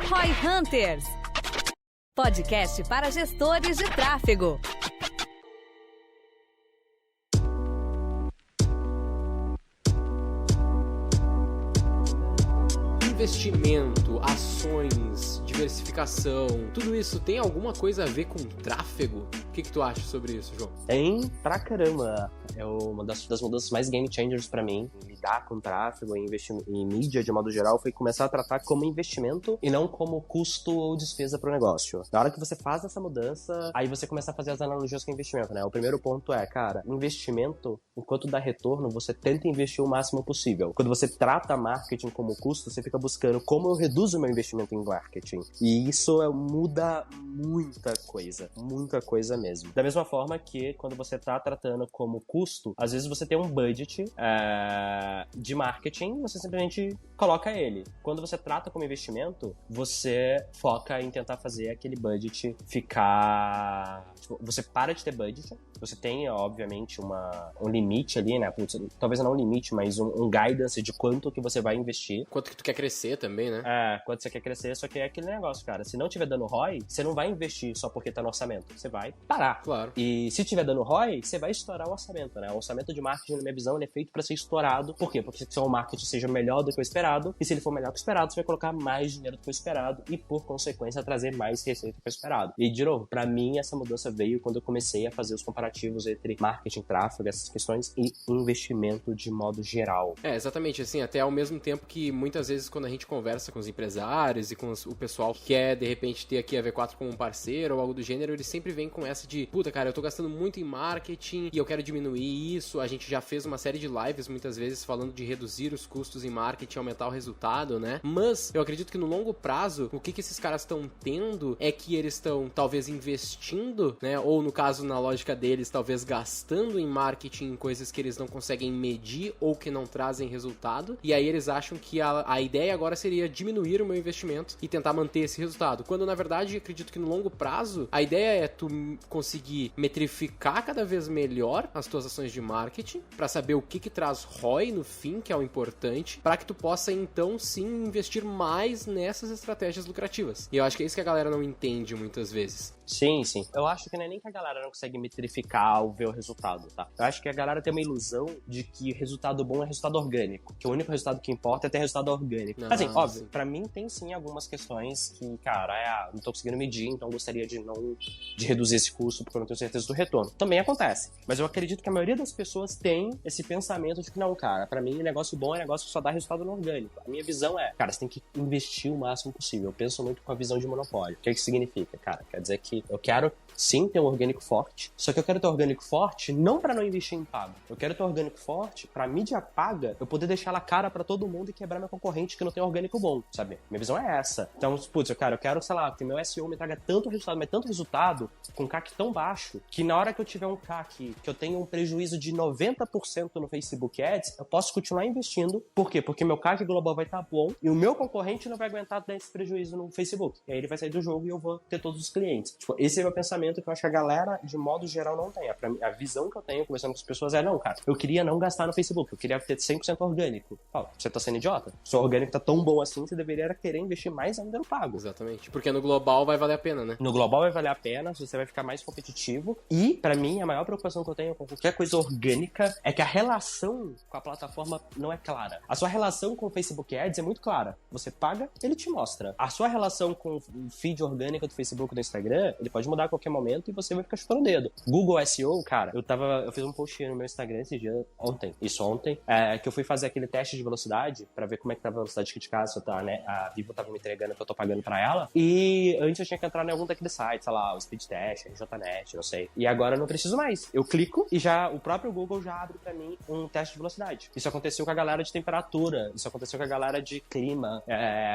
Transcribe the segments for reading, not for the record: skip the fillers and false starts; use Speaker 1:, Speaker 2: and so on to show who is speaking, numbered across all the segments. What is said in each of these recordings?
Speaker 1: ROI Hunters, podcast para gestores de tráfego.
Speaker 2: Investimento, ações, diversificação, tudo isso tem alguma coisa a ver com tráfego? O que tu acha sobre isso, João?
Speaker 3: Tem pra caramba. É uma das mudanças mais game changers pra mim. Lidar com tráfego e mídia de modo geral foi começar a tratar como investimento e não como custo ou despesa pro negócio. Na hora que você faz essa mudança, aí você começa a fazer as analogias com investimento, né? O primeiro ponto é, cara, investimento, enquanto dá retorno, você tenta investir o máximo possível. Quando você trata marketing como custo, você fica buscando como eu reduzo o meu investimento em marketing. E isso muda muita coisa mesmo. Da mesma forma que quando você tá tratando como custo, às vezes você tem um budget de marketing, você simplesmente coloca ele. Quando você trata como investimento, você foca em tentar fazer aquele budget ficar... Tipo, você para de ter budget, você tem, obviamente, um limite ali, né? Talvez não um limite, mas um guidance de quanto que você vai investir.
Speaker 2: Quanto que tu quer crescer também, né?
Speaker 3: Quanto você quer crescer, só que é aquele negócio, cara. Se não tiver dando ROI, você não vai investir só porque tá no orçamento. Você vai parar.
Speaker 2: Claro.
Speaker 3: E se tiver dando ROI, você vai estourar o orçamento, né? O orçamento de marketing, na minha visão, ele é feito pra ser estourado. Por quê? Porque se o marketing seja melhor do que o esperado, e se ele for melhor que o esperado, você vai colocar mais dinheiro do que o esperado e, por consequência, trazer mais receita que o esperado. E, de novo, pra mim, essa mudança veio quando eu comecei a fazer os comparativos entre marketing, tráfego, essas questões e investimento de modo geral.
Speaker 2: Exatamente, assim, até ao mesmo tempo que muitas vezes quando a gente conversa com os empresários e com o pessoal que quer, de repente, ter aqui a V4 como um parceiro ou algo do gênero, eles sempre vêm com essa de, puta, cara, eu tô gastando muito em marketing e eu quero diminuir isso. A gente já fez uma série de lives, muitas vezes, falando de reduzir os custos em marketing e aumentar o resultado, né? Mas eu acredito que no longo prazo, o que esses caras estão tendo é que eles estão, talvez, investindo, né? Ou, no caso, na lógica deles, talvez gastando em marketing em coisas que eles não conseguem medir ou que não trazem resultado. E aí eles acham que a ideia agora seria diminuir o meu investimento e tentar manter esse resultado. Quando, na verdade, acredito que no longo prazo, a ideia é tu conseguir metrificar cada vez melhor as tuas ações de marketing para saber o que traz ROI no fim, que é o importante, para que tu possa, então, sim, investir mais nessas estratégias lucrativas. E eu acho que é isso que a galera não entende muitas vezes.
Speaker 3: Sim. Eu acho que não é nem que a galera não consegue metrificar ou ver o resultado, tá? Eu acho que a galera tem uma ilusão de que resultado bom é resultado orgânico, que o único resultado que importa é ter resultado orgânico. Assim, óbvio, pra mim tem sim algumas questões que, cara, não tô conseguindo medir, então gostaria de reduzir esse custo porque eu não tenho certeza do retorno. Também acontece. Mas eu acredito que a maioria das pessoas tem esse pensamento de que não, cara, pra mim negócio bom é negócio que só dá resultado no orgânico. A minha visão é, cara, você tem que investir o máximo possível. Eu penso muito com a visão de monopólio. O que significa, cara? Quer dizer que eu quero sim ter um orgânico forte, só que eu quero ter um orgânico forte não pra não investir em pago. Eu quero ter um orgânico forte pra mídia paga eu poder deixar ela cara pra todo mundo e quebrar meu concorrente que não tem um orgânico bom, sabe? Minha visão é essa. Então, putz, eu quero, sei lá, que meu SEO me traga tanto resultado, mas tanto resultado com um CAC tão baixo que na hora que eu tiver um CAC que eu tenho um prejuízo de 90% no Facebook Ads, eu posso continuar investindo. Por quê? Porque meu CAC global vai estar bom e o meu concorrente não vai aguentar dar esse prejuízo no Facebook. E aí ele vai sair do jogo e eu vou ter todos os clientes. Tipo, esse é o meu pensamento que eu acho que a galera, de modo geral, não tem. A visão que eu tenho conversando com as pessoas é, não, cara, eu queria não gastar no Facebook, eu queria ter 100% orgânico. Fala, você tá sendo idiota? Se o orgânico tá tão bom assim, você deveria querer investir mais ainda no pago.
Speaker 2: Exatamente. Porque no global vai valer a pena, né?
Speaker 3: No global vai valer a pena, você vai ficar mais competitivo. E, pra mim, a maior preocupação que eu tenho com qualquer coisa orgânica é que a relação com a plataforma não é clara. A sua relação com o Facebook Ads é muito clara. Você paga, ele te mostra. A sua relação com o feed orgânico do Facebook e do Instagram, ele pode mudar a qualquer momento e você vai ficar chutando o dedo. Google SEO, cara, eu fiz um post no meu Instagram esse dia, ontem, que eu fui fazer aquele teste de velocidade pra ver como é que tava a velocidade aqui de casa, né? A Vivo tava me entregando que eu tô pagando pra ela. E antes eu tinha que entrar em algum daqueles sites, sei lá, o Speed Test, RJNet, não sei. E agora eu não preciso mais. Eu clico e já o próprio Google já abre pra mim um teste de velocidade. Isso aconteceu com a galera de temperatura, isso aconteceu com a galera de clima,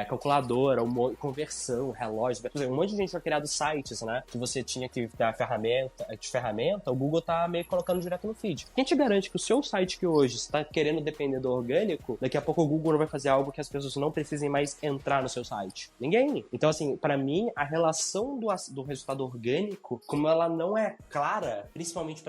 Speaker 3: calculadora, conversão, relógio. Um monte de gente já criado sites, né? Que você tinha que dar ferramenta, o Google tá meio colocando direto no feed. Quem te garante que o seu site que hoje está querendo depender do orgânico, daqui a pouco o Google não vai fazer algo que empresas não precisem mais entrar no seu site? Ninguém. Então, assim, pra mim, a relação do resultado orgânico, como ela não é clara, principalmente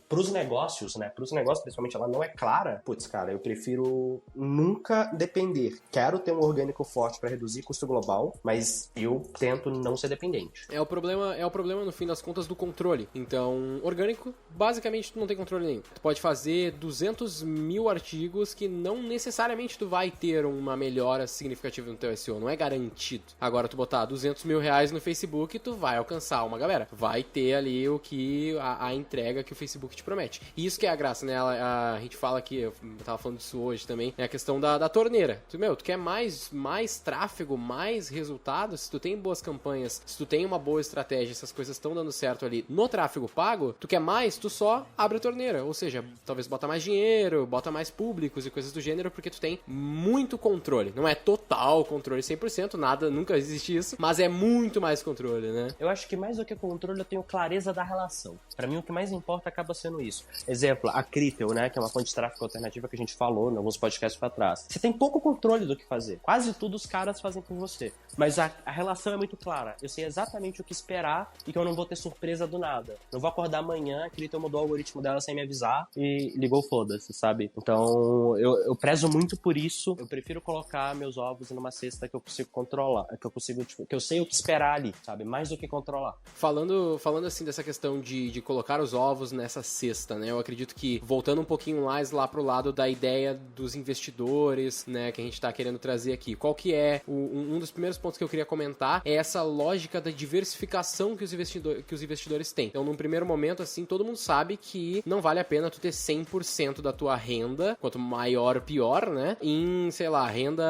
Speaker 3: pros negócios, né? Pros negócios, principalmente, ela não é clara. Putz, cara, eu prefiro nunca depender. Quero ter um orgânico forte pra reduzir custo global, mas eu tento não ser dependente.
Speaker 2: É o problema, no fim das contas, do controle. Então, orgânico, basicamente, tu não tem controle nenhum. Tu pode fazer 200 mil artigos que não necessariamente tu vai ter uma melhora significativa no teu SEO, não é garantido. Agora, tu botar 200 mil reais no Facebook, tu vai alcançar uma galera. Vai ter ali o que a entrega que o Facebook te promete. E isso que é a graça, né? A gente fala aqui, eu tava falando disso hoje também, é a questão da torneira. Tu quer mais tráfego, mais resultados? Se tu tem boas campanhas, se tu tem uma boa estratégia, essas coisas estão dando certo ali no tráfego pago, tu quer mais, tu só abre a torneira. Ou seja, talvez bota mais dinheiro, bota mais públicos e coisas do gênero, porque tu tem muito controle. Não é total controle 100%, nada, nunca existe isso, mas é muito mais controle, né?
Speaker 3: Eu acho que mais do que controle, eu tenho clareza da relação. Pra mim, o que mais importa acaba sendo isso. Exemplo, a Criteo, né, que é uma fonte de tráfego alternativa que a gente falou em alguns podcasts pra trás. Você tem pouco controle do que fazer. Quase tudo os caras fazem por você. Mas a relação é muito clara. Eu sei exatamente o que esperar e que eu não vou ter surpresa do nada. Não vou acordar amanhã, a Criteo mudou o algoritmo dela sem me avisar e ligou foda-se, sabe? Então, eu prezo muito por isso. Eu prefiro colocar meus ovos numa cesta que eu consigo controlar, que eu sei o que esperar ali, sabe? Mais do que controlar.
Speaker 2: Falando assim dessa questão de colocar os ovos nessa cesta, né? Eu acredito que, voltando um pouquinho mais lá pro lado da ideia dos investidores, né? Que a gente tá querendo trazer aqui. Qual que é um dos primeiros pontos que eu queria comentar é essa lógica da diversificação que os investidores têm. Então, num primeiro momento, assim, todo mundo sabe que não vale a pena tu ter 100% da tua renda, quanto maior, pior, né? Em, sei lá, renda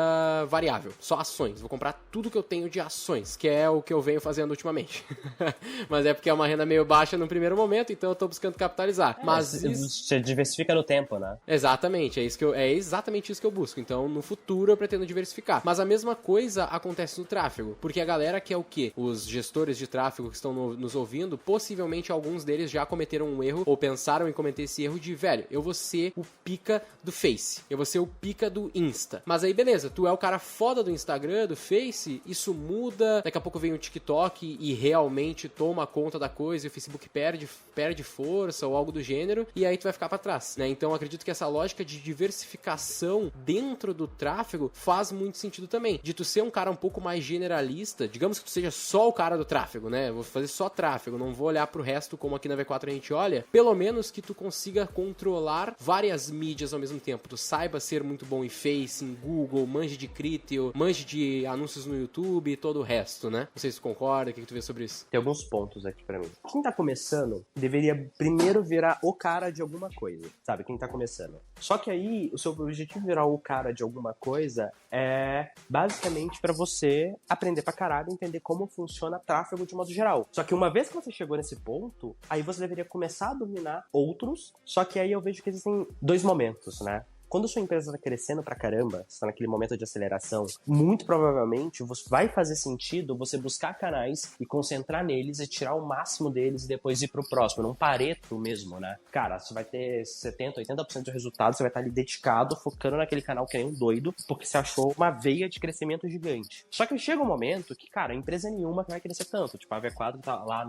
Speaker 2: variável. Só ações. Vou comprar tudo que eu tenho de ações, que é o que eu venho fazendo ultimamente. Mas é porque é uma renda meio baixa no primeiro momento, então eu tô buscando capitalizar. Mas
Speaker 3: você diversifica no tempo, né?
Speaker 2: Exatamente, é exatamente isso que eu busco. Então, no futuro eu pretendo diversificar. Mas a mesma coisa acontece no tráfego, porque a galera que é o quê? Os gestores de tráfego que estão nos ouvindo, possivelmente alguns deles já cometeram um erro, ou pensaram em cometer esse erro de, velho, eu vou ser o pica do Face, eu vou ser o pica do Insta. Mas aí, beleza, tu é o cara foda do Instagram, do Face, isso muda, daqui a pouco vem o TikTok e realmente toma conta da coisa e o Facebook perde força ou algo do gênero, e aí tu vai ficar pra trás, né? Então, acredito que essa lógica de diversificação dentro do tráfego faz muito sentido também. De tu ser um cara um pouco mais generalista, digamos que tu seja só o cara do tráfego, né? Vou fazer só tráfego, não vou olhar pro resto como aqui na V4 a gente olha, pelo menos que tu consiga controlar várias mídias ao mesmo tempo. Tu saiba ser muito bom em Face, em Google, manje de Criteo, manje de anúncios no YouTube e todo o resto, né? Não sei se tu concorda, o que tu vê sobre isso?
Speaker 3: Tem alguns pontos aqui pra mim. Quem tá começando deveria primeiro virar o cara de alguma coisa, sabe? Quem tá começando. Só que aí, o seu objetivo virar o cara de alguma coisa é basicamente pra você aprender pra caralho, entender como funciona tráfego de modo geral. Só que uma vez que você chegou nesse ponto, aí você deveria começar a dominar outros, só que aí eu vejo que existem dois momentos, né? Quando a sua empresa está crescendo pra caramba, você está naquele momento de aceleração, muito provavelmente vai fazer sentido você buscar canais e concentrar neles e tirar o máximo deles e depois ir pro próximo, num pareto mesmo, né? Cara, você vai ter 70%, 80% do resultado, você vai estar ali dedicado, focando naquele canal que é um doido, porque você achou uma veia de crescimento gigante. Só que chega um momento que, cara, empresa nenhuma vai crescer tanto. Tipo, a V4 tá lá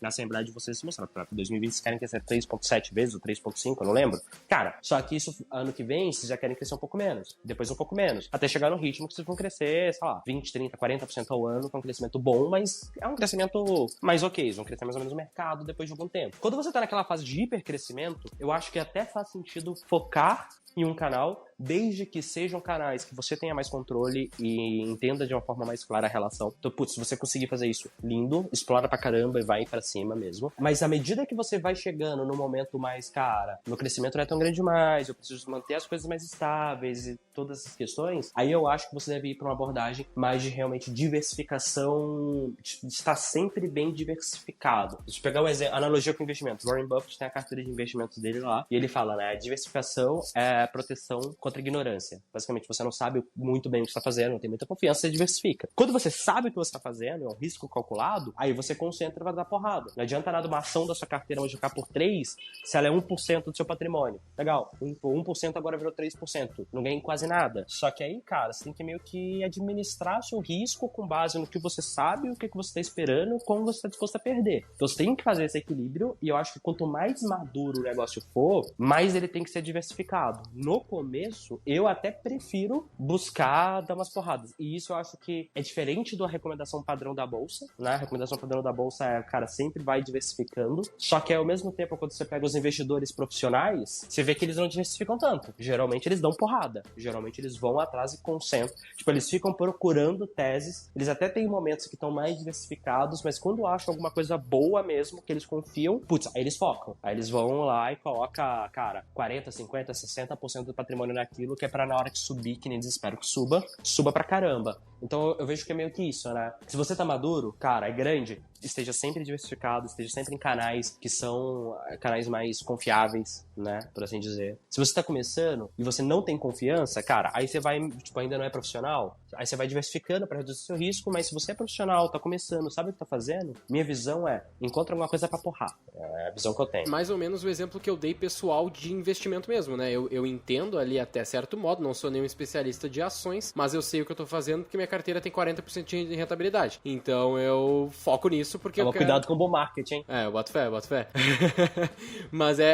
Speaker 3: na Assembleia de vocês se mostrar. Pra 2020 vocês querem crescer 3.7 vezes ou 3.5, eu não lembro. Cara, só que isso ano que vem vocês já querem crescer um pouco menos, depois um pouco menos, até chegar no ritmo que vocês vão crescer, sei lá, 20, 30, 40% ao ano, que é um crescimento bom, mas é um crescimento mais ok, eles vão crescer mais ou menos no mercado depois de algum tempo. Quando você tá naquela fase de hipercrescimento, eu acho que até faz sentido focar em um canal, desde que sejam canais que você tenha mais controle e entenda de uma forma mais clara a relação. Então, putz, se você conseguir fazer isso, lindo, explora pra caramba e vai pra cima mesmo. Mas à medida que você vai chegando no momento mais, cara, meu crescimento não é tão grande mais, eu preciso manter as coisas mais estáveis e todas essas questões, aí eu acho que você deve ir pra uma abordagem mais de realmente diversificação, de estar sempre bem diversificado. Deixa eu pegar um exemplo, analogia com investimentos. Warren Buffett tem a carteira de investimentos dele lá, e ele fala, né, a diversificação é proteção contra a ignorância. Basicamente, você não sabe muito bem o que você está fazendo, não tem muita confiança, você diversifica. Quando você sabe o que você está fazendo, é um risco calculado, aí você concentra e vai dar porrada. Não adianta nada uma ação da sua carteira multiplicar por 3 se ela é 1% do seu patrimônio. Legal, 1% agora virou 3%. Não ganha quase nada. Só que aí, cara, você tem que meio que administrar seu risco com base no que você sabe, o que você está esperando, como você está disposto a perder. Então você tem que fazer esse equilíbrio e eu acho que quanto mais maduro o negócio for, mais ele tem que ser diversificado. No começo, eu até prefiro buscar dar umas porradas. E isso eu acho que é diferente da recomendação padrão da bolsa, né? A recomendação padrão da bolsa é, cara, sempre vai diversificando. Só que ao mesmo tempo, quando você pega os investidores profissionais, você vê que eles não diversificam tanto. Geralmente eles dão porrada. Geralmente eles vão atrás e concentram. Tipo, eles ficam procurando teses. Eles até têm momentos que estão mais diversificados, mas quando acham alguma coisa boa mesmo, que eles confiam, putz, aí eles focam. Aí eles vão lá e colocam, cara, 40, 50, 60% do patrimônio naquilo, que é pra na hora que subir, que nem desespero que suba pra caramba. Então eu vejo que é meio que isso, né? Se você tá maduro, cara, é grande, esteja sempre diversificado, esteja sempre em canais que são canais mais confiáveis, né? Por assim dizer. Se você tá começando e você não tem confiança, cara, aí você vai, tipo, ainda não é profissional, aí você vai diversificando pra reduzir seu risco, mas se você é profissional, tá começando, sabe o que tá fazendo, minha visão é, encontra alguma coisa pra porrar. É a visão que eu tenho.
Speaker 2: Mais ou menos o exemplo que eu dei pessoal de investimento mesmo, né? Eu entendo ali até certo modo, não sou nenhum especialista de ações, mas eu sei o que eu tô fazendo porque minha carteira tem 40% de rentabilidade. Então eu foco nisso porque eu quero...
Speaker 3: Cuidado com o bom marketing, hein?
Speaker 2: Eu boto fé.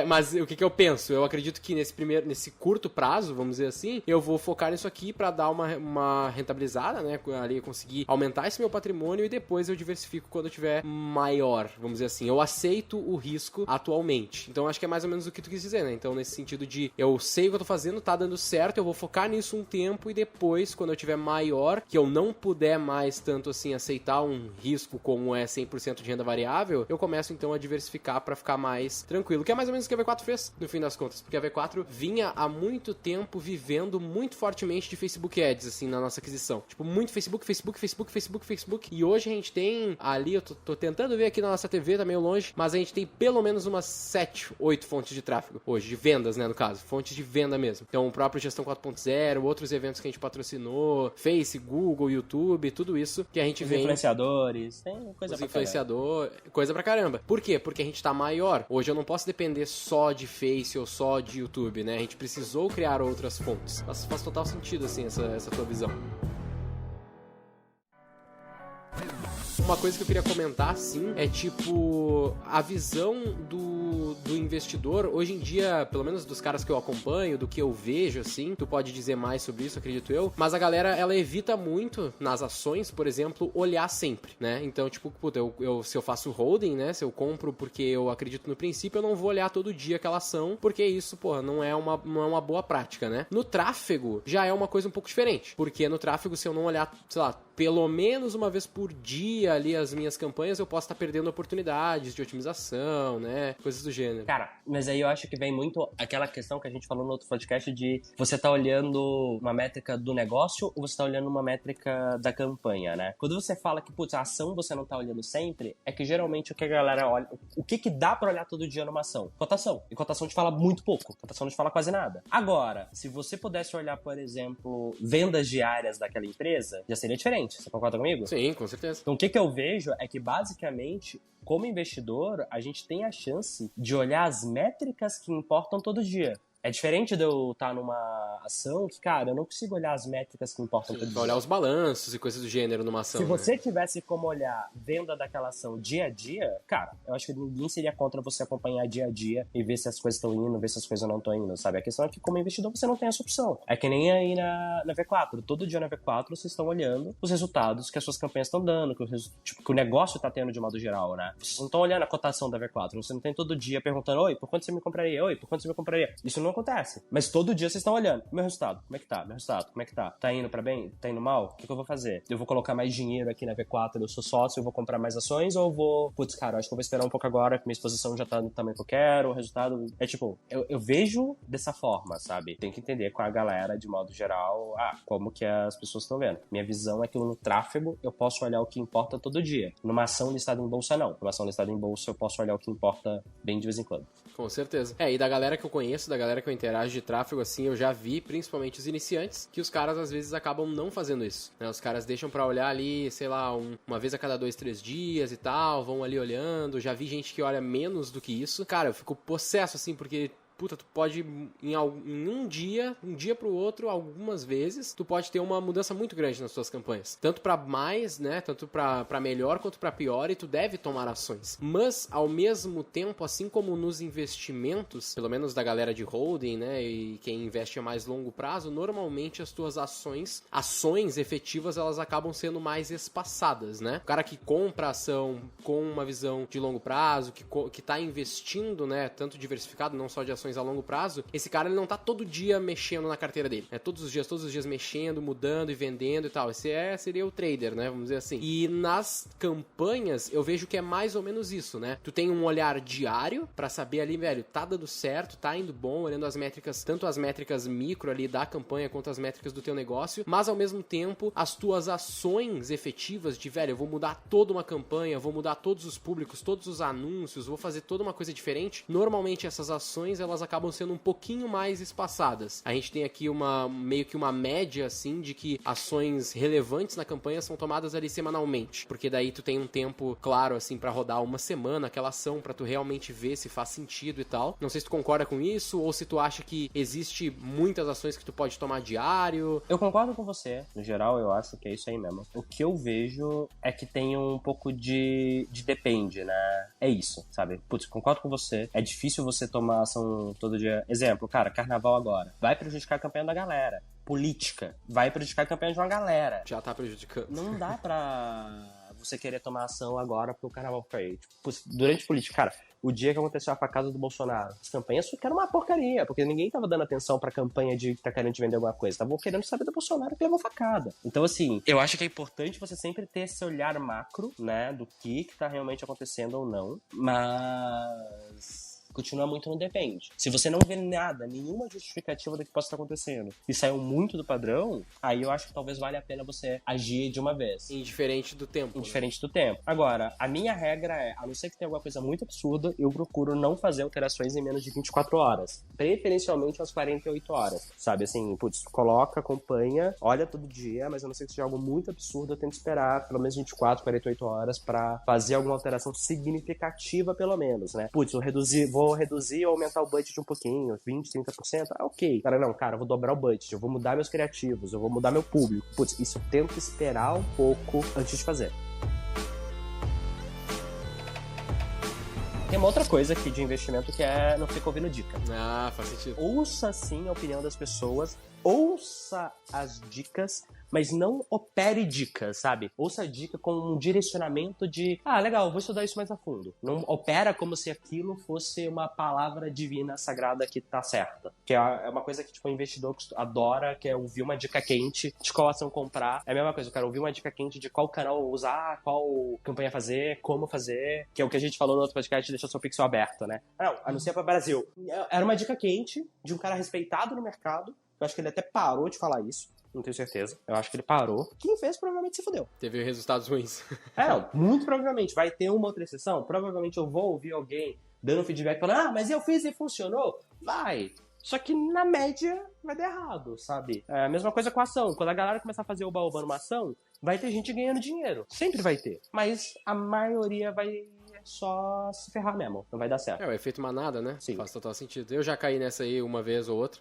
Speaker 2: mas o que eu penso? Eu acredito que nesse curto prazo, vamos dizer assim, eu vou focar nisso aqui pra dar uma rentabilizada, né? Ali conseguir aumentar esse meu patrimônio e depois eu diversifico quando eu tiver maior, vamos dizer assim. Eu aceito o risco atualmente. Então acho que é mais ou menos o que tu quis dizer, né? Então nesse sentido de eu sei o que eu tô fazendo, tá dando certo, eu vou focar nisso um tempo e depois, quando eu tiver maior, que eu não puder mais tanto assim aceitar um risco como é 100% de renda variável, eu começo então a diversificar pra ficar mais tranquilo, que é mais ou menos o que a V4 fez, no fim das contas, porque a V4 vinha há muito tempo vivendo muito fortemente de Facebook Ads, assim, na nossa aquisição. Tipo, muito Facebook, e hoje a gente tem ali, eu tô tentando ver aqui na nossa TV, tá meio longe, mas a gente tem pelo menos umas 7, 8 fontes de tráfego hoje, de vendas, né, no caso, fontes de venda mesmo. Então, o próprio Gestão 4.0, outros eventos que a gente patrocinou, Face, Google, YouTube, tudo isso que a gente vem...
Speaker 3: Influenciadores, tem coisa pra
Speaker 2: influenciador, coisa pra caramba. Por quê? Porque a gente tá maior. Hoje eu não posso depender só de Face ou só de YouTube, né? A gente precisou criar outras fontes. Faz total sentido, assim, essa tua visão. Uma coisa que eu queria comentar, sim, é tipo a visão do investidor, hoje em dia, pelo menos dos caras que eu acompanho, do que eu vejo, assim, tu pode dizer mais sobre isso, acredito eu, mas a galera, ela evita muito nas ações, por exemplo, olhar sempre, né? Então, tipo, puta, se eu faço holding, né, se eu compro porque eu acredito no princípio, eu não vou olhar todo dia aquela ação, porque isso, porra, não é uma boa prática, né? No tráfego, já é uma coisa um pouco diferente, porque no tráfego, se eu não olhar, sei lá, pelo menos uma vez por dia ali as minhas campanhas, eu posso estar perdendo oportunidades de otimização, né? Coisas do gênero.
Speaker 3: Cara, mas aí eu acho que vem muito aquela questão que a gente falou no outro podcast de você tá olhando uma métrica do negócio ou você tá olhando uma métrica da campanha, né? Quando você fala que, putz, a ação você não tá olhando sempre, é que geralmente o que a galera olha... O que dá pra olhar todo dia numa ação? Cotação. E cotação te fala muito pouco. Cotação não te fala quase nada. Agora, se você pudesse olhar, por exemplo, vendas diárias daquela empresa, já seria diferente. Você concorda comigo?
Speaker 2: Sim, com certeza.
Speaker 3: Então o que eu vejo é que basicamente, como investidor, a gente tem a chance de olhar as métricas que importam todo dia. É diferente de eu estar numa ação que, cara, eu não consigo olhar as métricas que importam todo dia.
Speaker 2: Olhar os balanços e coisas do gênero numa ação.
Speaker 3: Se você tivesse como olhar venda daquela ação dia a dia, cara, eu acho que ninguém seria contra você acompanhar dia a dia e ver se as coisas estão indo, ver se as coisas não estão indo, sabe? A questão é que como investidor você não tem essa opção. É que nem aí na V4. Todo dia na V4 vocês estão olhando os resultados que as suas campanhas estão dando, que o negócio está tendo de modo geral, né? Vocês não estão olhando a cotação da V4. Você não tem todo dia perguntando, oi, por quanto você me compraria? Oi, por quanto você me compraria? Isso não acontece. Mas todo dia vocês estão olhando. Meu resultado, como é que tá? Meu resultado, como é que tá? Tá indo pra bem? Tá indo mal? O que eu vou fazer? Eu vou colocar mais dinheiro aqui na V4, eu sou sócio, eu vou comprar mais ações ou vou... Putz, cara, acho que eu vou esperar um pouco agora, que minha exposição já tá no tamanho que eu quero, o resultado... É tipo, eu vejo dessa forma, sabe? Tem que entender com a galera, de modo geral, como que as pessoas estão vendo. Minha visão é que no tráfego eu posso olhar o que importa todo dia. Numa ação listada em bolsa, não. Numa ação listada em bolsa eu posso olhar o que importa bem de vez em quando.
Speaker 2: Com certeza. E da galera que eu conheço, da galera galera que eu interajo de tráfego, assim, eu já vi, principalmente os iniciantes, que os caras às vezes acabam não fazendo isso, né? Os caras deixam pra olhar ali, sei lá, uma vez a cada 2, 3 dias e tal, vão ali olhando. Já vi gente que olha menos do que isso. Cara, eu fico possesso, assim, porque... Puta, tu pode, em um dia pro outro, algumas vezes, tu pode ter uma mudança muito grande nas tuas campanhas. Tanto pra mais, né, tanto pra melhor quanto pra pior, e tu deve tomar ações. Mas, ao mesmo tempo, assim como nos investimentos, pelo menos da galera de holding, né, e quem investe a mais longo prazo, normalmente as tuas ações efetivas, elas acabam sendo mais espaçadas, né? O cara que compra ação com uma visão de longo prazo, que tá investindo, né, tanto diversificado, não só de ações a longo prazo, esse cara ele não tá todo dia mexendo na carteira dele, né? Todos os dias mexendo, mudando e vendendo e tal. Esse seria o trader, né? Vamos dizer assim. E nas campanhas, eu vejo que é mais ou menos isso, né? Tu tem um olhar diário pra saber ali, velho, tá dando certo, tá indo bom, olhando as métricas, tanto as métricas micro ali da campanha, quanto as métricas do teu negócio, mas ao mesmo tempo, as tuas ações efetivas de, velho, eu vou mudar toda uma campanha, vou mudar todos os públicos, todos os anúncios, vou fazer toda uma coisa diferente. Normalmente essas ações, elas acabam sendo um pouquinho mais espaçadas. A gente tem aqui meio que uma média, assim, de que ações relevantes na campanha são tomadas ali semanalmente, porque daí tu tem um tempo, claro, assim, pra rodar uma semana aquela ação, pra tu realmente ver se faz sentido e tal. Não sei se tu concorda com isso, ou se tu acha que existe muitas ações que tu pode tomar diário.
Speaker 3: Eu concordo com você. No geral, eu acho que é isso aí mesmo. O que eu vejo é que tem um pouco de depende, né? É isso, sabe? Putz, concordo com você. É difícil você tomar ação todo dia. Exemplo, cara, carnaval agora. Vai prejudicar a campanha da galera. Política. Vai prejudicar a campanha de uma galera.
Speaker 2: Já tá prejudicando.
Speaker 3: Não dá pra você querer tomar ação agora porque o carnaval foi aí. Tipo, durante política, cara, o dia que aconteceu a facada do Bolsonaro, as campanhas ficaram uma porcaria, porque ninguém tava dando atenção pra campanha de que tá querendo te vender alguma coisa. Estavam querendo saber do Bolsonaro que levou facada. Então, assim, eu acho que é importante você sempre ter esse olhar macro, né, do que tá realmente acontecendo ou não, mas continua muito no depende. Se você não vê nada, nenhuma justificativa do que possa estar acontecendo e saiu muito do padrão, aí eu acho que talvez valha a pena você agir de uma vez.
Speaker 2: Indiferente do tempo.
Speaker 3: Indiferente do tempo. Agora, a minha regra é, a não ser que tenha alguma coisa muito absurda, eu procuro não fazer alterações em menos de 24 horas. Preferencialmente às 48 horas. Sabe, assim, putz, coloca, acompanha, olha todo dia, mas a não ser que seja algo muito absurdo, eu tento esperar pelo menos 24, 48 horas pra fazer alguma alteração significativa, pelo menos, né? Putz, vou reduzir ou aumentar o budget um pouquinho, 20%, 30%, ok. Cara, não, cara, eu vou dobrar o budget, eu vou mudar meus criativos, eu vou mudar meu público. Putz, isso eu tento esperar um pouco antes de fazer. Tem uma outra coisa aqui de investimento que é não ficar ouvindo dica.
Speaker 2: Ah, faz sentido.
Speaker 3: Ouça sim a opinião das pessoas, ouça as dicas, mas não opere dicas, sabe? Ouça a dica com um direcionamento de, legal, vou estudar isso mais a fundo. Não opera como se aquilo fosse uma palavra divina, sagrada que tá certa. Que é uma coisa que, tipo, o investidor adora, que é ouvir uma dica quente de qual ação comprar. É a mesma coisa, eu quero ouvir uma dica quente de qual canal usar, qual campanha fazer, como fazer, que é o que a gente falou no outro podcast, deixa seu pixel aberto, né? Não, anuncia para Brasil. Era uma dica quente de um cara respeitado no mercado. Eu acho que ele até parou de falar isso. Não tenho certeza. Eu acho que ele parou. Quem fez provavelmente se fudeu.
Speaker 2: Teve resultados ruins.
Speaker 3: Não, muito provavelmente. Vai ter uma outra exceção. Provavelmente eu vou ouvir alguém dando feedback falando, mas eu fiz e funcionou. Vai. Só que na média vai dar errado, sabe? É a mesma coisa com a ação. Quando a galera começar a fazer oba-oba numa ação, vai ter gente ganhando dinheiro. Sempre vai ter. Mas a maioria vai só se ferrar mesmo. Não vai dar certo.
Speaker 2: É o efeito manada, né?
Speaker 3: Sim.
Speaker 2: Faz total sentido. Eu já caí nessa aí uma vez ou outra.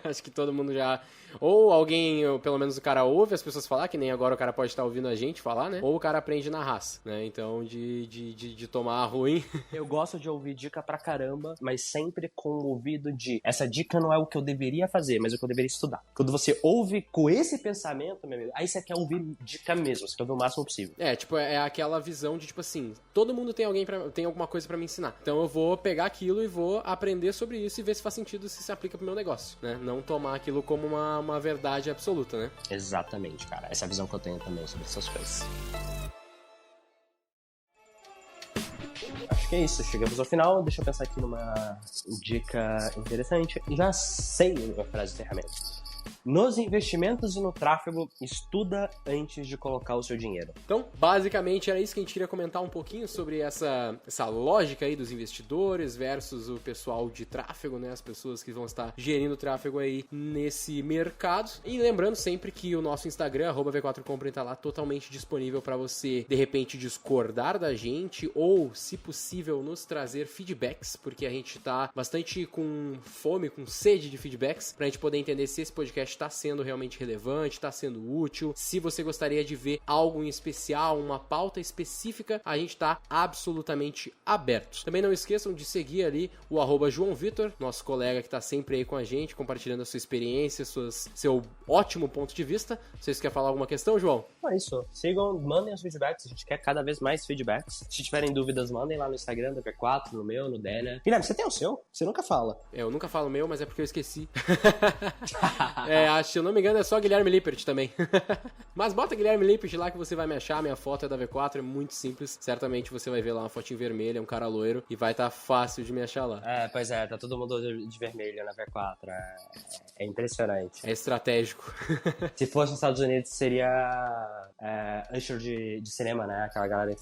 Speaker 2: Acho que todo mundo já... Ou alguém, ou pelo menos o cara ouve as pessoas falar, que nem agora o cara pode estar ouvindo a gente falar, né? Ou o cara aprende na raça, né? Então, de tomar ruim.
Speaker 3: Eu gosto de ouvir dica pra caramba, mas sempre com o ouvido de essa dica não é o que eu deveria fazer, mas é o que eu deveria estudar. Quando você ouve com esse pensamento, meu amigo, aí você quer ouvir dica mesmo, você quer ouvir o máximo possível.
Speaker 2: Tipo, é aquela visão de, tipo assim, todo mundo tem alguma coisa pra me ensinar. Então eu vou pegar aquilo e vou aprender sobre isso e ver se faz sentido, se aplica pro meu negócio, né? Não tomar aquilo como uma verdade absoluta, né?
Speaker 3: Exatamente, cara. Essa é a visão que eu tenho também sobre essas coisas. Acho que é isso. Chegamos ao final. Deixa eu pensar aqui numa dica interessante. Já sei a frase de encerramento. nos investimentos e no tráfego, estuda antes de colocar o seu dinheiro.
Speaker 2: Então, basicamente, era isso que a gente queria comentar um pouquinho sobre essa lógica aí dos investidores versus o pessoal de tráfego, né? As pessoas que vão estar gerindo o tráfego aí nesse mercado. E lembrando sempre que o nosso Instagram, @V4Company, tá lá totalmente disponível para você, de repente, discordar da gente ou, se possível, nos trazer feedbacks, porque a gente tá bastante com fome, com sede de feedbacks, pra gente poder entender se esse podcast tá sendo realmente relevante, tá sendo útil, se você gostaria de ver algo em especial, uma pauta específica, a gente tá absolutamente aberto. Também não esqueçam de seguir ali o @João Vitor, nosso colega que tá sempre aí com a gente, compartilhando a sua experiência, seu ótimo ponto de vista. Vocês querem falar alguma questão, João?
Speaker 3: É isso. Sigam, mandem os feedbacks. A gente quer cada vez mais feedbacks. Se tiverem dúvidas, mandem lá no Instagram da V4, no meu, no Dana. Guilherme, você tem o seu? Você nunca fala.
Speaker 2: Eu nunca falo o meu, mas é porque eu esqueci. Se eu não me engano, é só Guilherme Lippert também. Mas bota Guilherme Lippert lá que você vai me achar. Minha foto é da V4, é muito simples. Certamente você vai ver lá uma fotinho vermelha, um cara loiro, e vai estar fácil de me achar lá.
Speaker 3: Pois é, tá todo mundo de vermelho na V4. É impressionante.
Speaker 2: É estratégico.
Speaker 3: Se fosse nos Estados Unidos, seria usher de cinema, né? Aquela galera que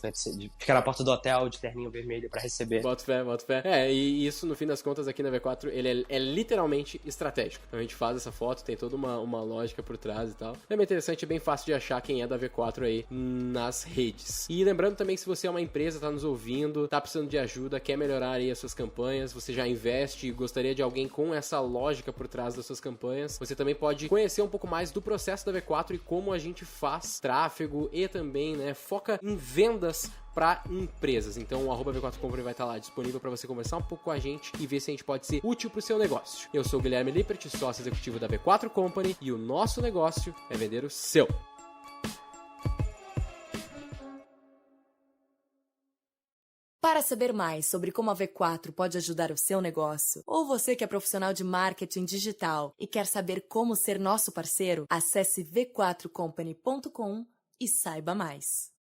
Speaker 3: fica na porta do hotel de terninho vermelho pra receber.
Speaker 2: Bota fé, bota fé. E isso, no fim das contas, aqui na V4, ele é literalmente estratégico. Então a gente faz essa foto, tem toda uma lógica por trás e tal. É bem interessante, é bem fácil de achar quem é da V4 aí nas redes. E lembrando também que se você é uma empresa, tá nos ouvindo, tá precisando de ajuda, quer melhorar aí as suas campanhas, você já investe e gostaria de alguém com essa lógica por trás das suas campanhas, você também pode conhecer um pouco mais do processo da V4 e como a gente faz tráfego e também, né, foca em vendas para empresas. Então o @V4Company vai estar lá disponível para você conversar um pouco com a gente e ver se a gente pode ser útil para o seu negócio. Eu sou o Guilherme Lippert, sócio executivo da V4 Company, e o nosso negócio é vender o seu.
Speaker 4: Para saber mais sobre como a V4 pode ajudar o seu negócio, ou você que é profissional de marketing digital e quer saber como ser nosso parceiro, acesse v4company.com e saiba mais.